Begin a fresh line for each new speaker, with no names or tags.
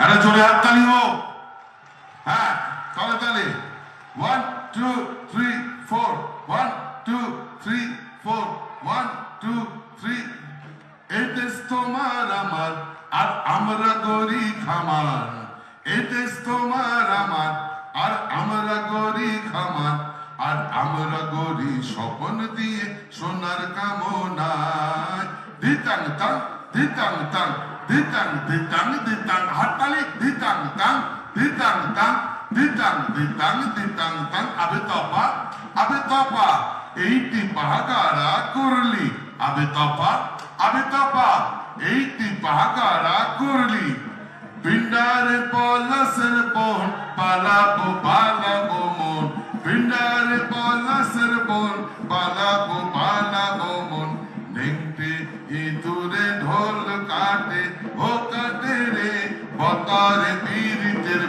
আরে জোরে হাততালি হোক। হ্যাঁ, তালে তালে 1 2 3 4 1 2 3 4 1 2 3। এই দেশ তোমার আমার আর আমরা গরি খামার। এই দেশ তোমার আমার আর আমরা গরি খামার। আর আমরা গরি স্বপ্ন দিয়ে সোনার কামনায়। দিতাং তাং দিতাং তাং দিতাং দিতাং দিতাং হাততালি দিতাং তাং দিতাং তাং দিতাং দিতাং দিতাং তাং। আবে তপা এইটি পাহাগারা করলি। আবে তপা এইটি পাহাগারা করলি। পিন্ডারে পলাশের বোন পালাবো পালাবো মন। পিন্ডারে পলাশের বোন পালাবো মন। নেংটে ইঁদুরে ঢোল কাটে ও কাটে রে বতারে পীড়িতের